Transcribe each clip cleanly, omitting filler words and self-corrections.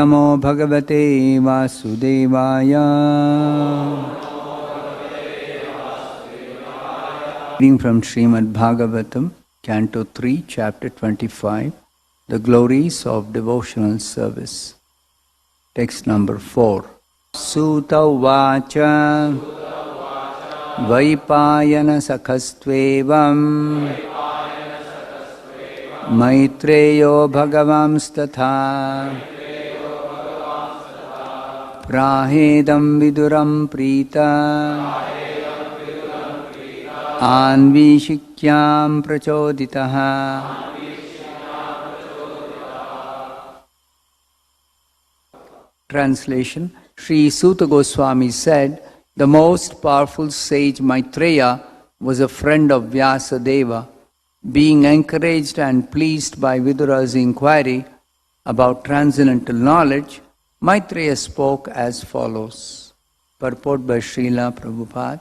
Namo Bhagavate Vasudevaya. Reading from Srimad Bhagavatam, Canto 3, Chapter 25, The Glories of Devotional Service. Text number 4. Sutta Vacha Vaipayana Sakhastvevam Maitreyo Bhagavams Tatha Prahedam Viduram Prita Anvishikyam Prachoditaha. Translation. Sri Suta Goswami said, the most powerful sage Maitreya was a friend of Vyasadeva. Being encouraged and pleased by Vidura's inquiry about transcendental knowledge, Maitreya spoke as follows. Purport by Srila Prabhupada.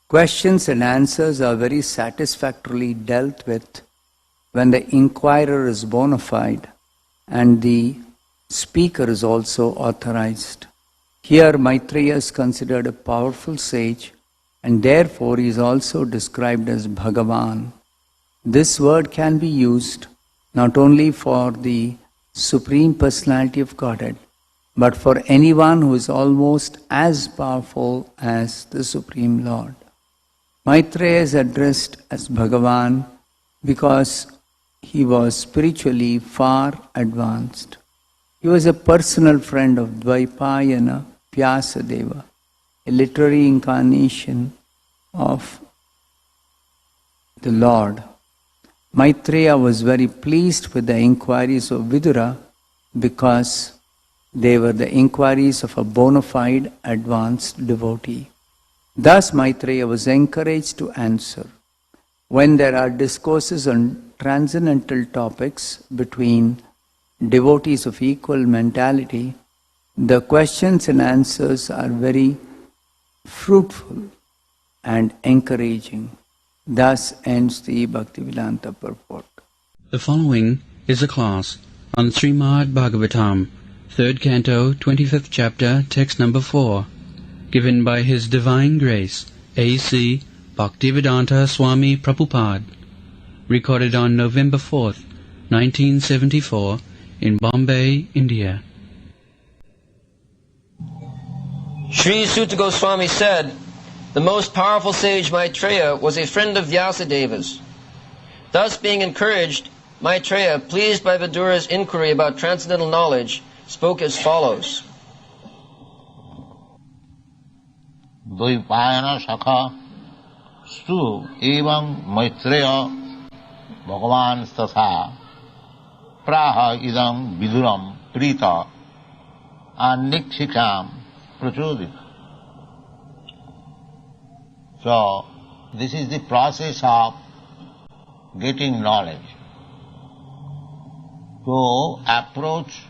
Questions and answers are very satisfactorily dealt with when the inquirer is bona fide and the speaker is also authorized. Here Maitreya is considered a powerful sage and therefore he is also described as Bhagavan. This word can be used not only for the Supreme Personality of Godhead, but for anyone who is almost as powerful as the Supreme Lord. Maitreya is addressed as Bhagavan because he was spiritually far advanced. He was a personal friend of Dvaipayana Vyasadeva, a literary incarnation of the Lord. Maitreya was very pleased with the inquiries of Vidura because they were the inquiries of a bona fide advanced devotee. Thus Maitreya was encouraged to answer. When there are discourses on transcendental topics between devotees of equal mentality, the questions and answers are very fruitful and encouraging. Thus ends the Bhaktivedanta purport. The following is a class on Srimad Bhagavatam, 3rd Canto, 25th Chapter, Text number 4, given by His Divine Grace, A.C. Bhaktivedanta Swami Prabhupada, recorded on November 4th, 1974, in Bombay, India. Sri Suta Goswami said, the most powerful sage Maitreya was a friend of Vyasadeva's. Thus being encouraged, Maitreya, pleased by Vidura's inquiry about transcendental knowledge, spoke as follows. Dvaipayana Sakha Stu Evam Maitreya Bhagavan Tatha Praha Idam Viduram Prita Anikshikam Prachodita. So, this is the process of getting knowledge. To approach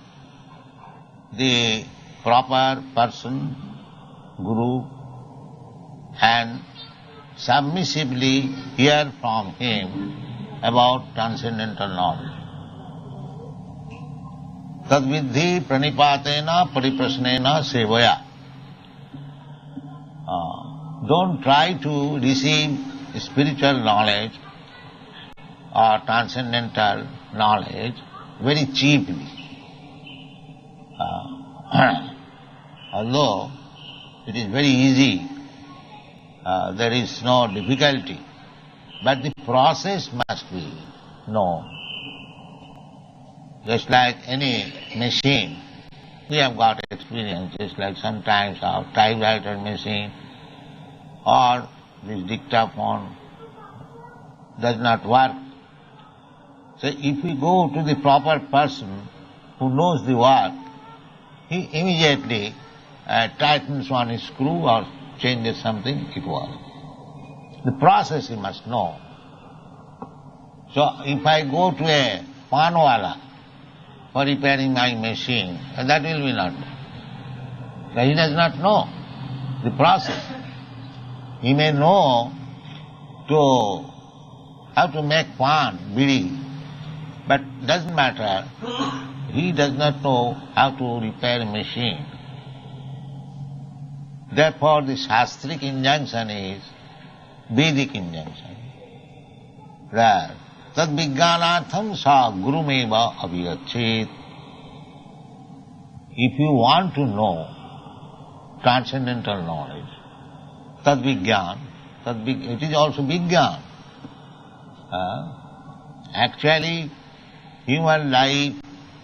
the proper person, Guru, and submissively hear from him about transcendental knowledge. Tadvidhi pranipatena pariprasnena sevaya. Don't try to receive spiritual knowledge or transcendental knowledge very cheaply. Although it is very easy, there is no difficulty, but the process must be known. Just like any machine, we have got experience, just like sometimes our typewriter machine or this dictaphone does not work. So if we go to the proper person who knows the work, he immediately tightens one screw or changes something, it works. The process he must know. So if I go to a panwala for repairing my machine, that will be not. He does not know the process. He may know to how to make pan, bidi, but doesn't matter. He does not know how to repair a machine. Therefore, the Shastric injunction is Vedic injunction. That tad vijnanatham sa gurumeva abhigachet. If you want to know transcendental knowledge, tad vijnan, it is also vijnan. Actually, human life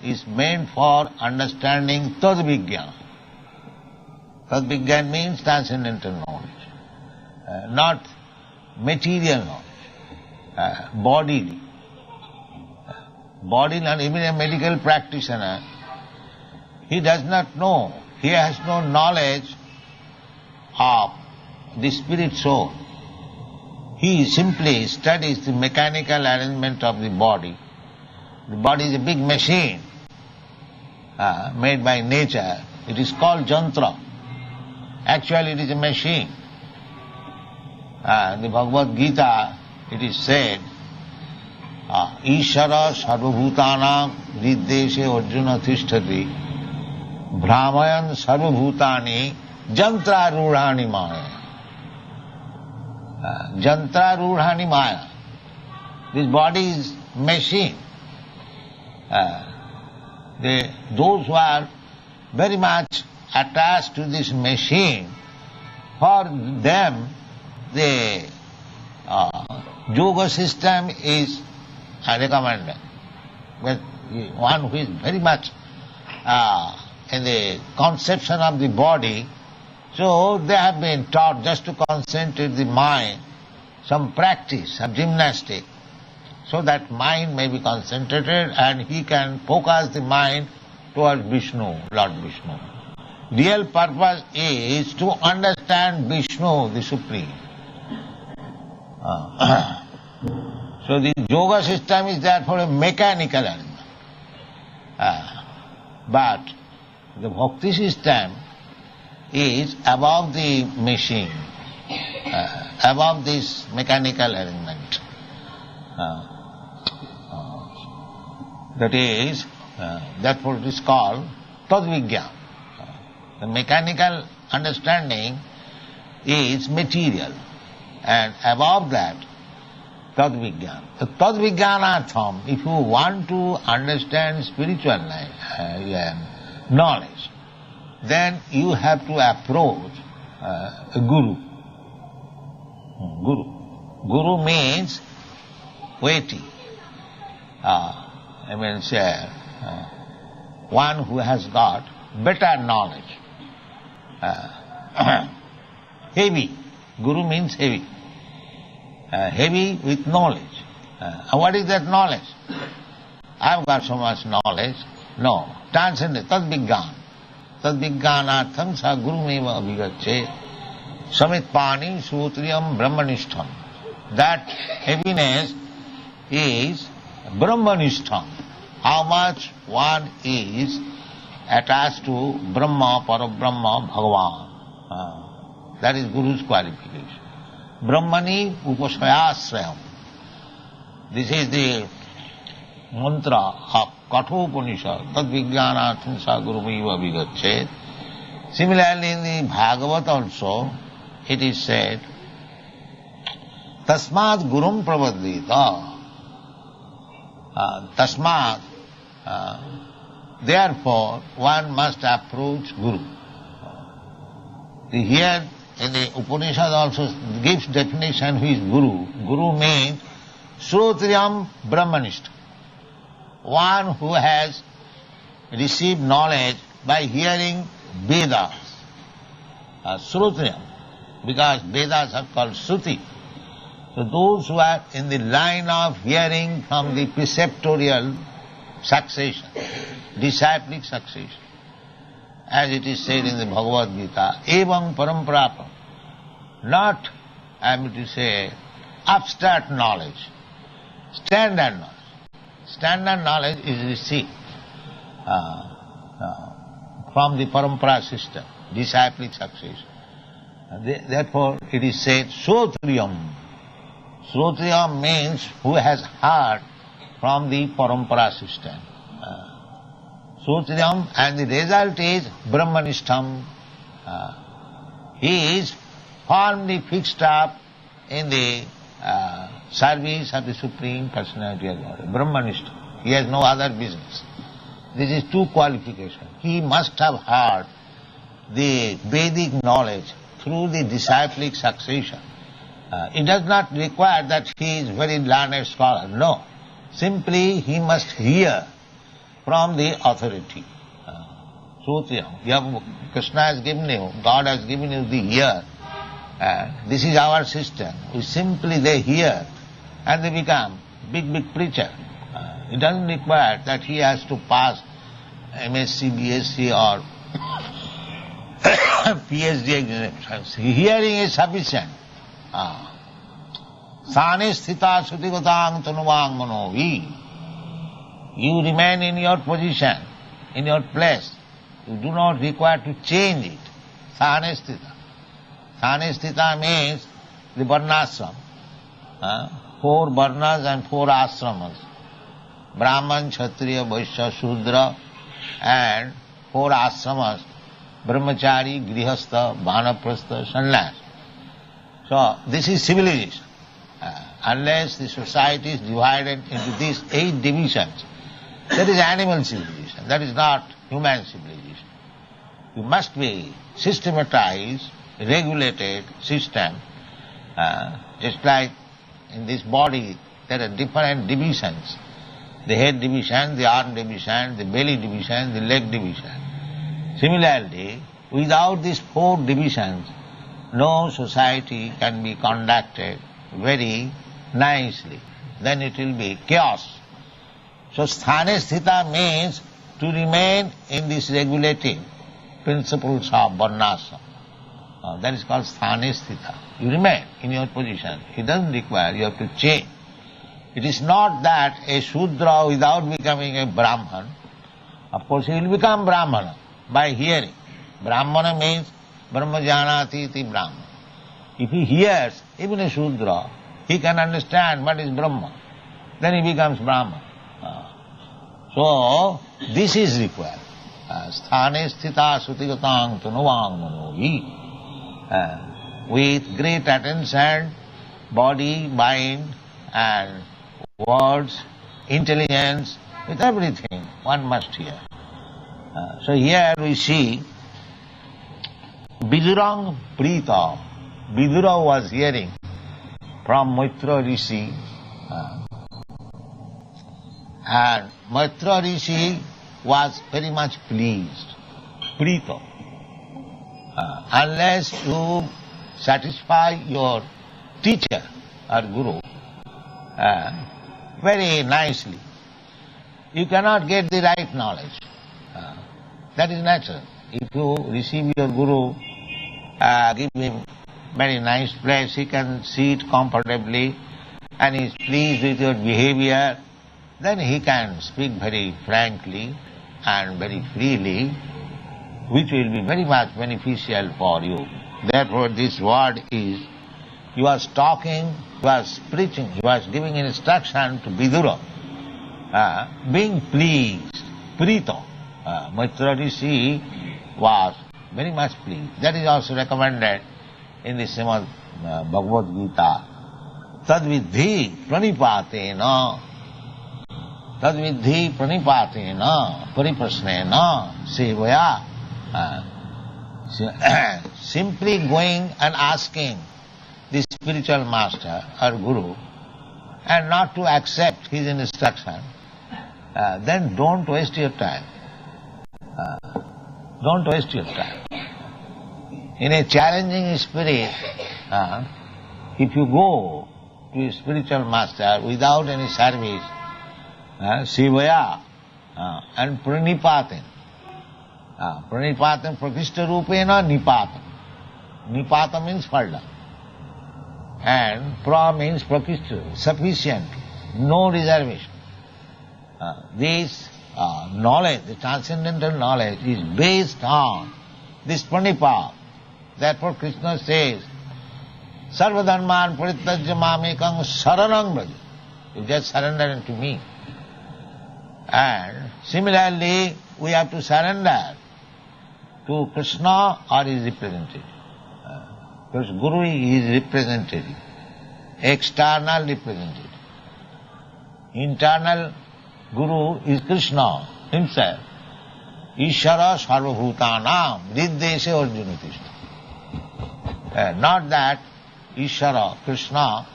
is meant for understanding tad vijnan. Tad vijnan means transcendental knowledge, not material knowledge, bodily. Bodily, and even a medical practitioner, he does not know, he has no knowledge of the spirit soul. He simply studies the mechanical arrangement of the body. The body is a big machine made by nature. It is called jantra. Actually, it is a machine. In the Bhagavad Gita, it is said, Ishara sarvabhutanam riddeshe arjuna tishtati brahmayan sarvabhutani jantra rudhani maya. Jantra rudhani maya. This body is machine. Those who are very much attached to this machine, for them the yoga system is recommended. But one who is very much in the conception of the body, so they have been taught just to concentrate the mind, some practice, some gymnastic, so that mind may be concentrated and he can focus the mind towards Vishnu, Lord Vishnu. Real purpose is to understand Vishnu, the Supreme. So the yoga system is therefore a mechanical element. But the bhakti system is above the machine, above this mechanical arrangement. That is, therefore it is called tadvijnana. The mechanical understanding is material, and above that, tadvijnana. The tadvijnanatham, if you want to understand spiritual knowledge, then you have to approach a guru. Guru means weighty. One who has got better knowledge. Heavy. Guru means heavy. Heavy with knowledge. What is that knowledge? I've got so much knowledge. No. Transcendent. Tad vijnana. Tad vijnanatham sa gurumeva abhigacche samitpani sutriyam brahmanishtham. That heaviness is brahmanishtham. How much one is attached to Brahma, Parabrahma, Bhagavan. That is Guru's qualification. Brahmani upasayasrayam. This is the mantra of Kathopanishad. Tad vijnanatham sa gurumeva abhigacche. Similarly, in the Bhagavad also, it is said, Tasmat gurum pravadita. Tasmat, therefore, one must approach Guru. Here in the Upanishad also gives definition who is Guru. Guru means Srotriyam Brahmanishta. One who has received knowledge by hearing Vedas. Srotriyam, because Vedas are called Shruti. So those who are in the line of hearing from the preceptorial succession, disciplic succession, as it is said in the Bhagavad Gita, evam paramparapam, not, I am to say, abstract knowledge, standard knowledge. Standard knowledge is received from the parampara system, disciplic succession. Therefore, it is said, Sotriyam. Shrotiyam means who has heard from the parampara system. Shrotiyam, and the result is Brahmanishtam. He is firmly fixed up in the service of the Supreme Personality of God. Brahmanishtam. He has no other business. This is two qualifications. He must have heard the Vedic knowledge through the disciplic succession. It does not require that he is very learned scholar. No. Simply he must hear from the authority. Shrotiyam. Krishna has given you, God has given you the ear. This is our system. They hear and they become big preacher. It doesn't require that he has to pass MSc, BSc or PhD examinations. Hearing is sufficient. Sane sthita sutigatang tanuvang manovi. You remain in your position, in your place. You do not require to change it. Sane sthita. Sane sthita means the Varnasrama. 4 Varnas and 4 ashramas. Brahman, Kshatriya, Vaishya, Shudra, and 4 ashramas. Brahmachari, Grihastha, Vanaprastha, Sannyas. So this is civilization. Unless the society is divided into these 8 divisions, that is animal civilization. That is not human civilization. You must be systematized, regulated system. Just like in this body, there are different divisions. The head division, the arm division, the belly division, the leg division. Similarly, without these 4 divisions, no society can be conducted very nicely. Then it will be chaos. So sthane sthita means to remain in these regulating principles of Varnasrama. That is called sthane sthita. You remain in your position. It doesn't require you have to change. It is not that a Shudra without becoming a Brahman, of course he will become Brahmana by hearing. Brahmana means Brahma janati iti Brahma. If he hears, even a Shudra, he can understand what is Brahma. Then he becomes Brahma. So, this is required. Sthane sthita sutigatang tanuvang manovi. With great attention, body, mind, and words, intelligence, with everything, one must hear. So here we see Vidurang Prita. Vidura was hearing from Maitra Rishi, and Maitra Rishi was very much pleased. Prita. Unless you satisfy your teacher or guru very nicely, you cannot get the right knowledge. That is natural. If you receive your guru, give him very nice place, he can sit comfortably and he is pleased with your behavior, then he can speak very frankly and very freely, which will be very much beneficial for you. Therefore this word is, you are talking, you are preaching, you are giving instruction to Vidura, being pleased, Prita. Maitra Rishi was very much pleased. That is also recommended in the Srimad Bhagavad Gita. Tadvidhi pranipatena pariprasnena sevaya. Simply going and asking the spiritual master or guru and not to accept his instruction, then don't waste your time. Don't waste your time. In a challenging spirit, if you go to a spiritual master without any service, Sivaya and Pranipatam. Pranipatam Prakishta Rupena Nipatam. Nipatam means Falda. And Pra means Prakishta, sufficient, no reservation. This knowledge, the transcendental knowledge, is based on this Pranipat. Therefore Krishna says, Sarvadharman parityajya mamekam saranam braja. You just surrender to me. And similarly, we have to surrender to Krishna or his representative. Because Guru is representative, external representative. Internal Guru is Krishna himself. Ishara sarvabhutanam riddeshe arjuna krishna. Not that Ishara, Krishna,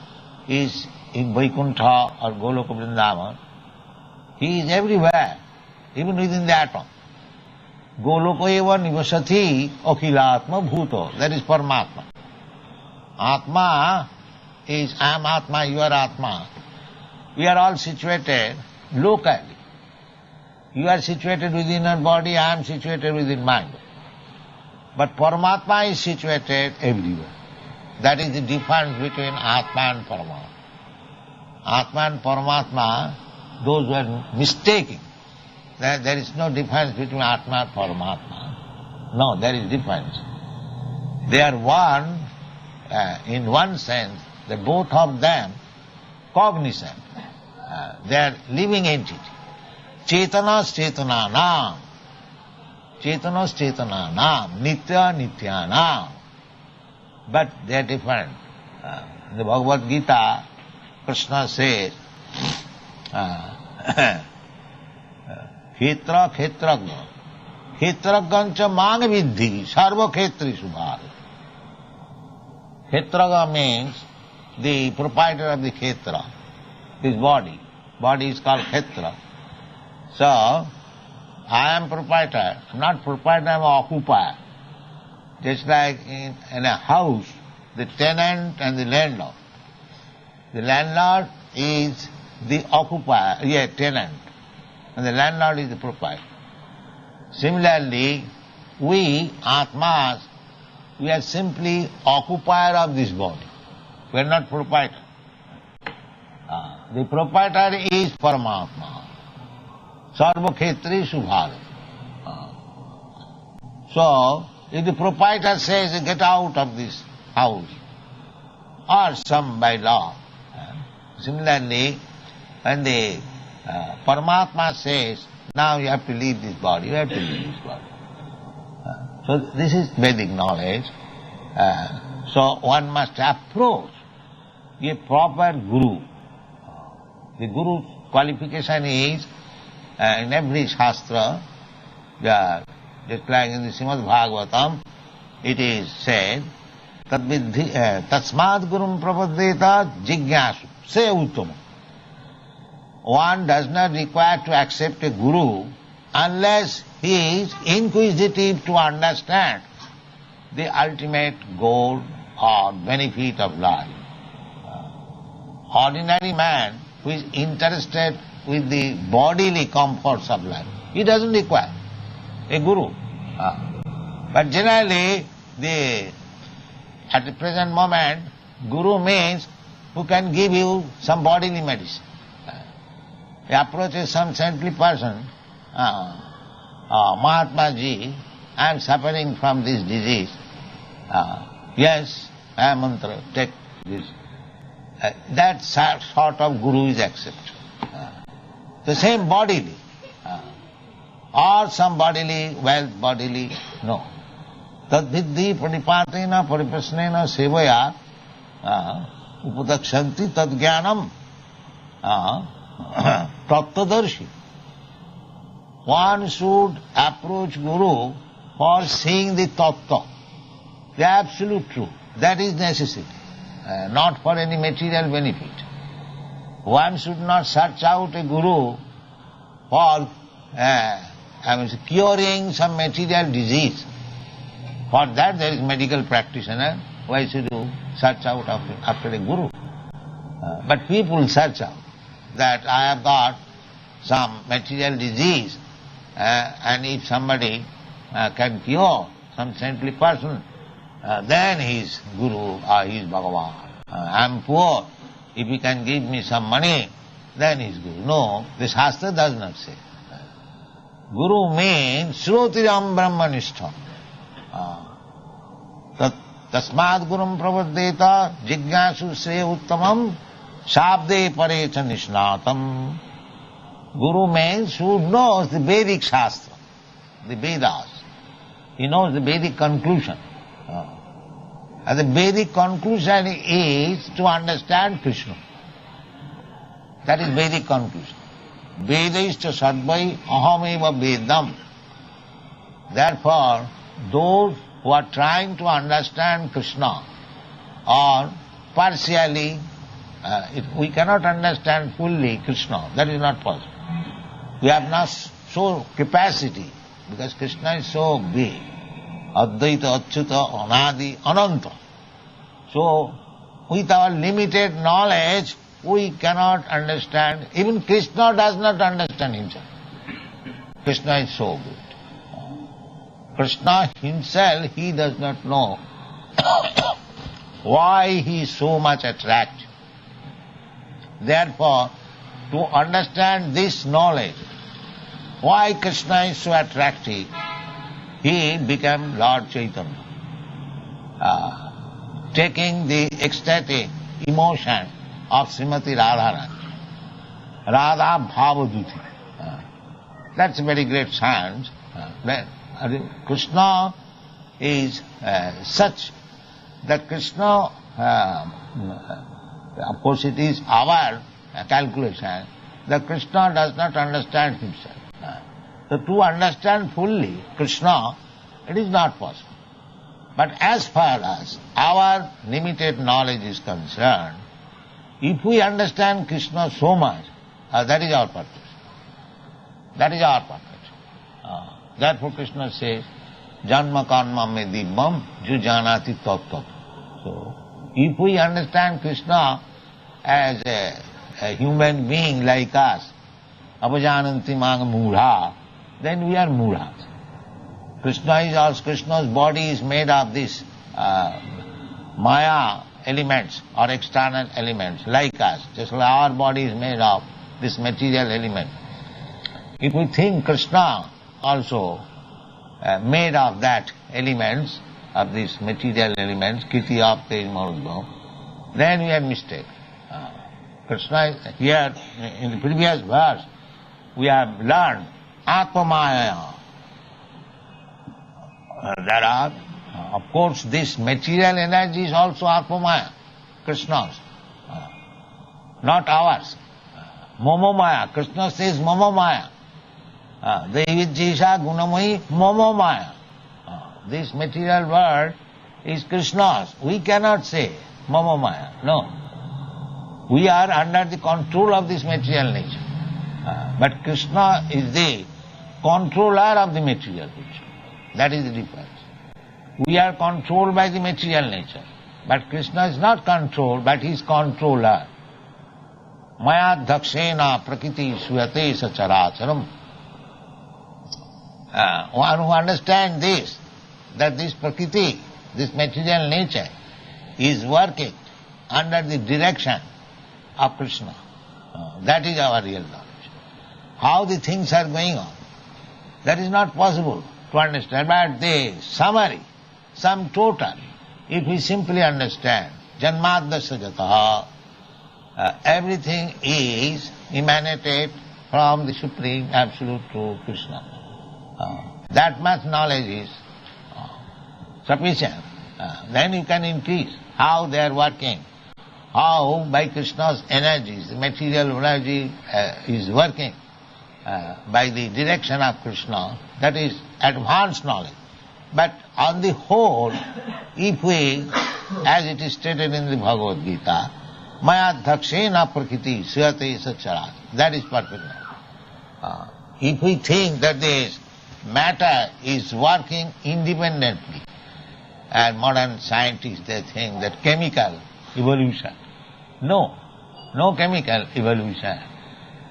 is in Vaikuntha or Goloka Vrindavan. He is everywhere, even within the atom. Goloka eva nivasati akhilatma bhuto. That is Paramatma. Atma is I am Atma, you are Atma. We are all situated locally. You are situated within your body, I am situated within mind. But Paramatma is situated everywhere. That is the difference between Atma and Paramatma. Atma and Paramatma, those who are mistaking, there is no difference between Atma and Paramatma. No, there is difference. They are one, in one sense, that both of them cognizant. They are living entity. Chetanas chetananam. Chetanas chetananam. Nitya nityanam. But they are different. In the Bhagavad Gita, Krishna says, Khetra khetragna. Khetraggancha mang vidhi. Sarva khetri subhara. Khetraga means the proprietor of the khetra, his body. Body is called khetra. So, I am proprietor. I am not proprietor, I am occupier. Just like in a house, the tenant and the landlord. The landlord is the occupier, tenant, and the landlord is the proprietor. Similarly, we, Atmas, we are simply occupier of this body. We are not proprietor. The proprietor is Paramatma. Sarva khetri subhara. So, if the proprietor says, get out of this house, or some by law, similarly, when the Paramatma says, now you have to leave this body, you have to leave this body. So this is Vedic knowledge. So one must approach a proper Guru. The Guru's qualification is, in every Shastra, just like in the Srimad Bhagavatam, it is said, Tasmad Gurum Prapaddeta Jignasu, say Uttama. One does not require to accept a Guru unless he is inquisitive to understand the ultimate goal or benefit of life. Ordinary man who is interested with the bodily comforts of life, he doesn't require a Guru. But generally, at the present moment, Guru means who can give you some bodily medicine. He approaches some saintly person, Mahatma Ji, I am suffering from this disease. Yes, I am mantra, take this. That sort of Guru is accepted. The same bodily. Or some bodily, wealth bodily, no. Tad viddhi pranipatena pariprasnena sevaya upadakshanti tad jnanam tattadarshi. One should approach Guru for seeing the tattva, the absolute truth. That is necessity, not for any material benefit. One should not search out a Guru for curing some material disease. For that there is medical practitioner. Why should you search out after a Guru? But people search out that I have got some material disease, and if somebody can cure, some saintly person, then he is Guru or he is Bhagavan. I am poor, if he can give me some money, then he is Guru. No, the Shastra does not say. Guru means Shrotiram Brahmanishtham. Tasmad gurum pravadeta jignasu sre uttamam shabde parecha nishnatam. Guru means who knows the Vedic Shastra, the Vedas. He knows the Vedic conclusion. And the Vedic conclusion is to understand Krishna. That is Vedic conclusion. Vedayishta sadvai ahameva vedam. Therefore, those who are trying to understand Krishna or partially, we cannot understand fully Krishna. That is not possible. We have not so capacity because Krishna is so big. Advaita, Achyuta, Anadi, Ananta. So, with our limited knowledge, we cannot understand. Even Krishna does not understand himself. Krishna is so good. Krishna himself, he does not know why he is so much attractive. Therefore, to understand this knowledge, why Krishna is so attractive, he became Lord Chaitanya, taking the ecstatic emotion of Srimati Radharani, Radha Bhavaduti. That's a very great science. Krishna is such that Krishna, of course it is our calculation, that Krishna does not understand himself. So to understand fully Krishna, it is not possible. But as far as our limited knowledge is concerned, if we understand Krishna so much, that is our purpose. That is our purpose. Therefore Krishna says, Janma karma me dibbam jujanati tat. So, if we understand Krishna as a human being like us, apajananti mang mudha, then we are mudhas. Krishna's body is made of this maya elements or external elements like us. Just like our body is made of this material element. If we think Krishna also made of that elements, of these material elements, Kiti Apte Marudho, then we are mistaken. Krishna is here in the previous verse, we have learned Atmamaya. There are, of course, this material energy is also Atmamaya, Krishna's, not ours. Momomaya, Krishna says Momomaya. Devijisha Gunamayi Momomaya. This material world is Krishna's. We cannot say Momomaya. No. We are under the control of this material nature. But Krishna is the controller of the material nature. That is the difference. We are controlled by the material nature. But Krishna is not controlled, but he is controller. Maya dhakshena prakriti suyate sacharacharam. One who understands this, that this prakriti, this material nature, is working under the direction of Krishna. That is our real knowledge. How the things are going on, that is not possible to understand. But the summary, sum total, if we simply understand, Janmadasya Jataha, everything is emanated from the Supreme Absolute True Krishna. That much knowledge is sufficient. Then you can increase how they are working, how by Krishna's energies, the material energy is working by the direction of Krishna. That is advanced knowledge. But on the whole, if we, as it is stated in the Bhagavad Gita, Maya dhakshena prakriti suyate sacharat, that is perfect knowledge. If we think that this matter is working independently, and modern scientists, they think that chemical evolution. No chemical evolution.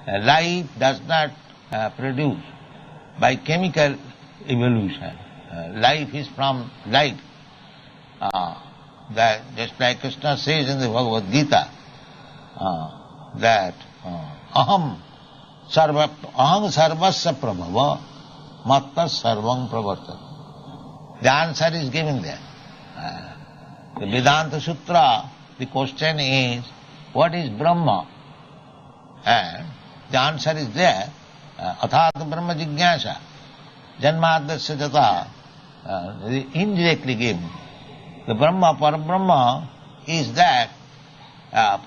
Life does not produce by chemical evolution. Life is from light. That just like Krishna says in the Bhagavad Gita, that aham sarvasya prabhava matta sarvam pravartata. The answer is given there. The Vedanta Sutra, the question is, what is Brahma? And the answer is there, Athāta Brahma Jignāsa, Janmadasya Jata, indirectly given. The Brahma, Parabrahma is that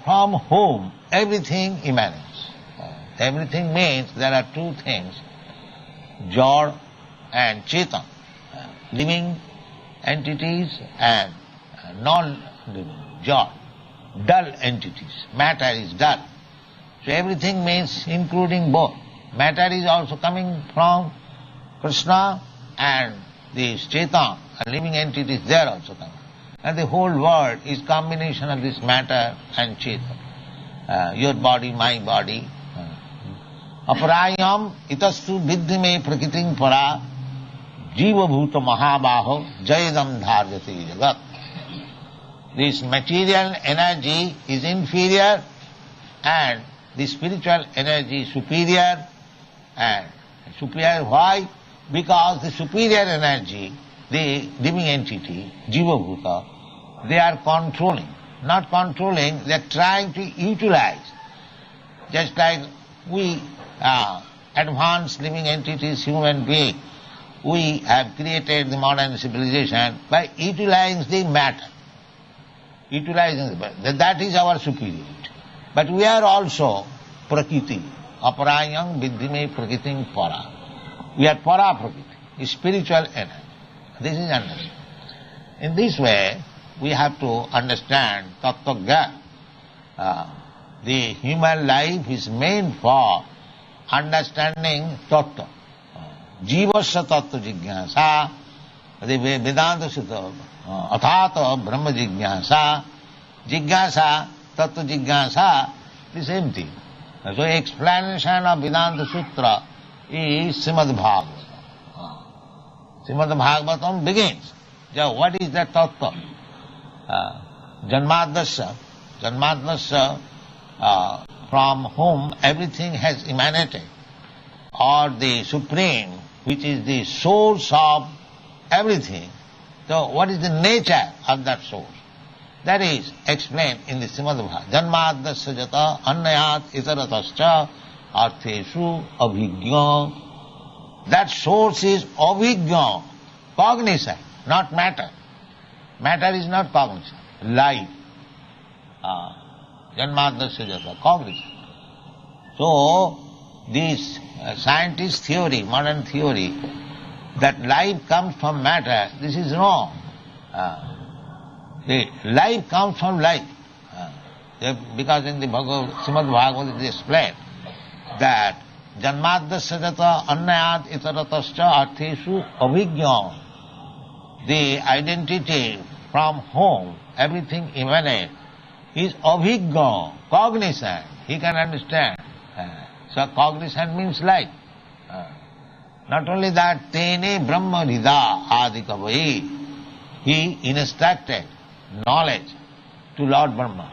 from whom everything emanates. Everything means there are two things, Jod and Chetan, living entities and non-living, Jod, dull entities. Matter is dull. So everything means including both. Matter is also coming from Krishna and the Chetan, living entities, they are also coming. And the whole world is combination of this matter and Chetan. Your body, my body. Aparayam itastu viddhime prakritim para jiva bhuta mahabaho jayadam dharjati jagat. This material energy is inferior and the spiritual energy is superior. And superior why? Because the superior energy, the living entity, jiva bhuta, they are controlling. Not controlling, they are trying to utilize. Just like we advanced living entities, human beings, we have created the modern civilization by utilizing the matter. Utilizing the matter. That is our superiority. But we are also prakriti. Aparayam viddhime prakritim para. We are para prakriti, spiritual energy. This is understood. In this way, we have to understand tattva gyan. The human life is meant for understanding tattva. Jivasya tattva jignāsa, the Vedanta Sutra, athāta Brahma jignāsa, jignāsa, tattva jignāsa, the same thing. So explanation of Vedanta Sutra is Srimad Bhagavatam. Srimad Bhagavatam begins. So what is that tattva? Janmadasya, from whom everything has emanated, or the Supreme, which is the source of everything. So what is the nature of that source? That is explained in the Srimad Bhagavatam. Janmadasya jata annayat itaratascha artheshu abhigya. That source is abhigya, cognizant, not matter. Matter is not cognizant. Life. Janmadasya jata, cognizant. So, this scientist theory, modern theory, that life comes from matter, this is wrong. The life comes from life. Because in the Srimad Bhagavatam it is explained that Janmadasya jata annayat itaratascha artheshu abhigya. The identity from whom everything emanates is abhigya, cognizant. He can understand. So cognizant means life. Not only that, tene brahma nida adikavai. He instructed knowledge to Lord Brahma,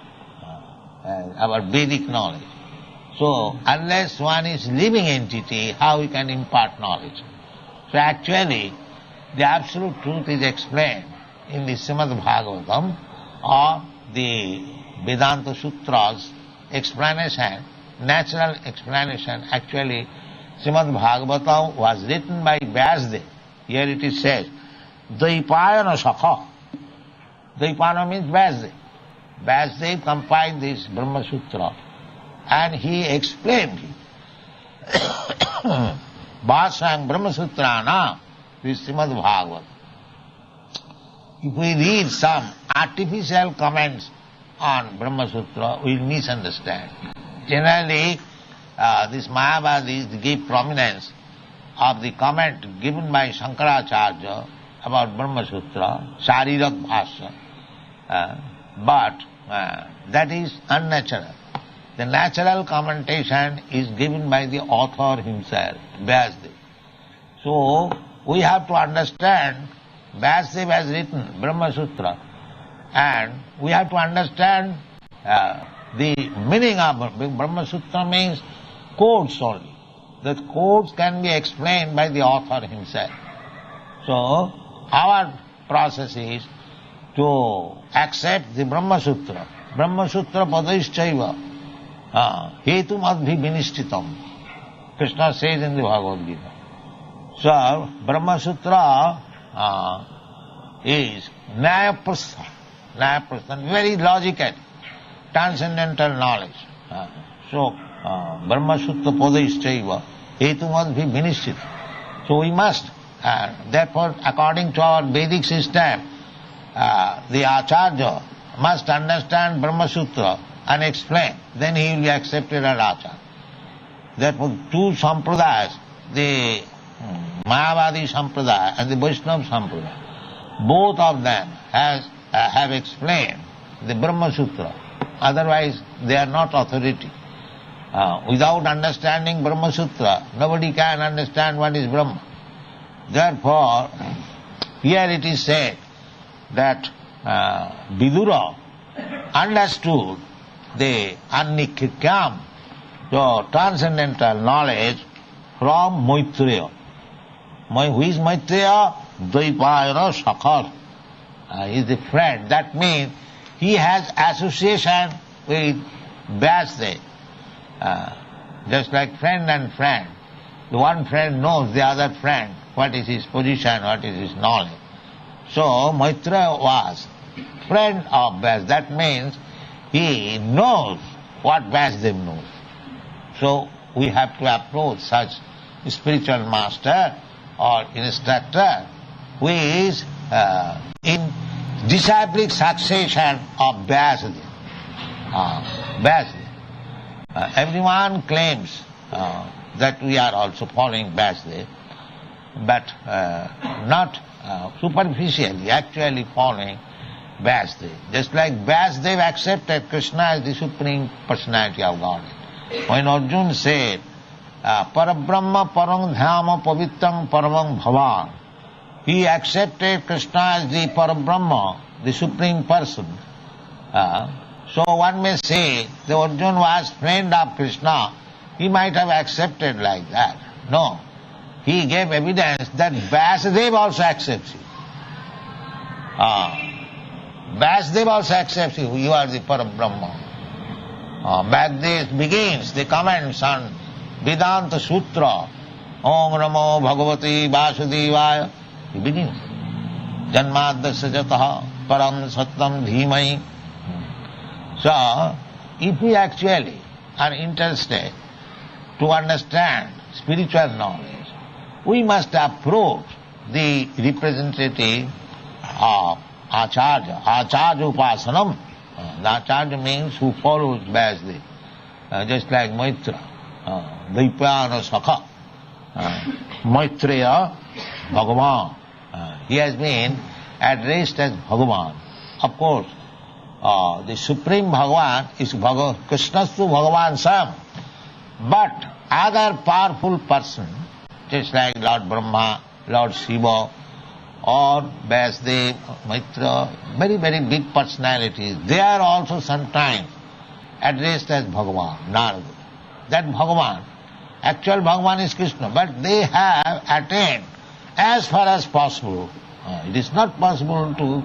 our Vedic knowledge. So unless one is living entity, how he can impart knowledge? So actually, the absolute truth is explained in the Srimad Bhagavatam or the Vedanta Sutras explanation, natural explanation. Actually, Srimad Bhagavatam was written by Vyasdev. Here it is said, Dvaipayana Sakha. Dvaipayana means Vyasdev. Vyasdev compiled this Brahma Sutra and he explained it. Bhāsāṁ Brahma Sutrāna, this Srimad Bhagavatam. If we read some artificial comments on Brahma Sutra, we will misunderstand. Generally, these Mayavadis give prominence of the comment given by Shankaracharya about Brahma Sutra, Sharirak Bhashya, but that is unnatural. The natural commentation is given by the author himself, Vyasdev. So, we have to understand, Vyasdev has written Brahma Sutra, and we have to understand the meaning of Brahma Sutra means codes only. The codes can be explained by the author himself. So, our process is to accept the Brahma Sutra. Brahma Sutra padaishchaiva hetum adbhi vinishtitam. Krishna says in the Bhagavad Gita. So, Brahma Sutra is Nyaya Prastha, very logical, transcendental knowledge. Brahma Sutra padaishchaiva hetum adbhi vinishtitam. So we must, therefore, according to our Vedic system, the Acharya must understand Brahma Sutra and explain, then he will be accepted as Acharya. Therefore, two sampradayas, the Mayavadi Sampradaya and the Vaishnava Sampradaya, both of them have explained the Brahma Sutra. Otherwise, they are not authority. Without understanding Brahma Sutra, nobody can understand what is Brahma. Therefore, here it is said that Vidura understood the Annikyam, the transcendental knowledge, from Maitreya. Who is Maitreya? Dvaipayana Sakha. He is the friend. That means he has association with Vyasdev. Just like friend and friend. The one friend knows the other friend, what is his position, what is his knowledge. So Maitreya was friend of Vyasdev. That means he knows what Vyasdev knows. So we have to approach such spiritual master or instructor who is in disciplic succession of Vyasdev. Vyasdev. Everyone claims that we are also following Vyasdev, but not superficially, actually following Vyasdev. Just like Vyasdev accepted Krishna as the Supreme Personality of Godhead. When Arjuna said, Parabrahma parang dhyama pavitram paramam bhavan, he accepted Krishna as the Parabrahma, the Supreme Person. So one may say the Arjuna was friend of Krishna, he might have accepted like that. No. He gave evidence that Vyasdev also accepts you. Vyasdev also accepts you. You are the Parabrahma. Vyasdev begins the comments on Vedanta Sutra. Om Namo Bhagavate Vasudevaya. He begins. Janmadasya jataha param sattam dhimai. So, if we actually are interested to understand spiritual knowledge, we must approach the representative of Acharya. Acharya Upasanam. The Acharya means who follows Vyasdev. Just like Maitreya. Dvaipayana Sakha. Maitreya Bhagavan. He has been addressed as Bhagavan. Of course, the Supreme Bhagavan is Krishna's to Bhagavan Sam. But other powerful person, just like Lord Brahma, Lord Shiva, or Vyasdev, Maitreya, very, very big personalities, they are also sometimes addressed as Bhagavan, Narada. That Bhagavan, actual Bhagavan is Krishna, but they have attained as far as possible. It is not possible to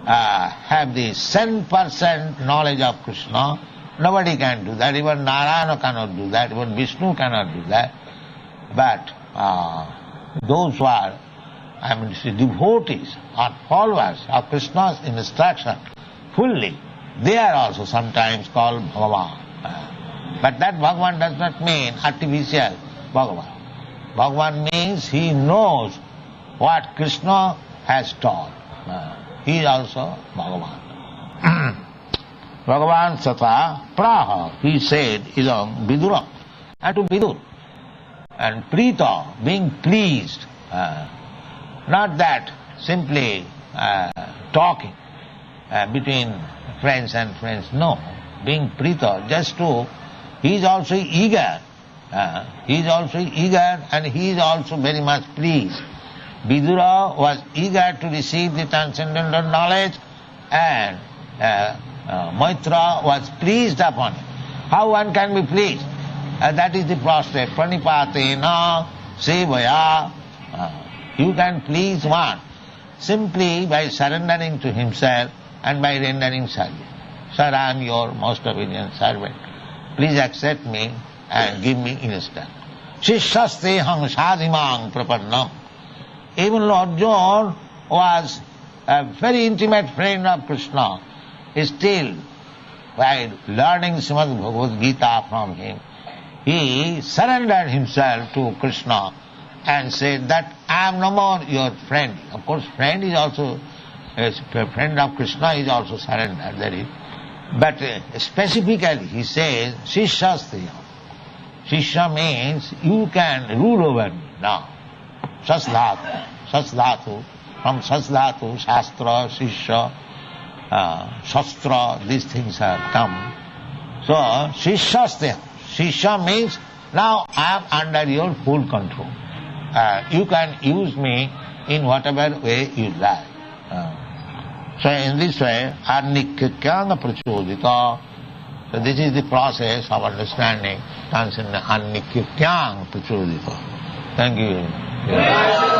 have the 100% knowledge of Krishna. Nobody can do that. Even Narayana cannot do that. Even Vishnu cannot do that. But those who are, devotees or followers of Krishna's instruction fully, they are also sometimes called Bhagavan. But that Bhagavan does not mean artificial Bhagavan. Bhagavan means he knows what Krishna has taught. He is also Bhagavan. Bhagavan Sata Praha, he said, is on Vidura, and to Vidur. And Prita, being pleased, not that simply talking between friends and friends, no. Being Prita, just to, he is also eager. He is also eager and he is also very much pleased. Vidura was eager to receive the transcendental knowledge and Maitreya was pleased upon it. How one can be pleased? That is the prostrate. Pranipatena sevaya. You can please one simply by surrendering to himself and by rendering service. Sir, I am your most obedient servant. Please accept me and give me instant. Shishaste hang sadhimang prapannam. Even Lord John was a very intimate friend of Krishna. Still, while learning Srimad Bhagavad Gita from him, he surrendered himself to Krishna and said that I am no more your friend. Of course, friend is also, a friend of Krishna is also surrendered, that is. But specifically he says, Shishyasteya. Shishya means you can rule over me now. Sasdhatu. Sasdhatu. From Sasdhatu, Shastra, Shishya, Shastra, these things have come. So, Shishyasteya. Shishya means now I am under your full control. You can use me in whatever way you like. So in this way, Annikyanga prachodita. So this is the process of understanding. Annikyanga prachodita. Thank you.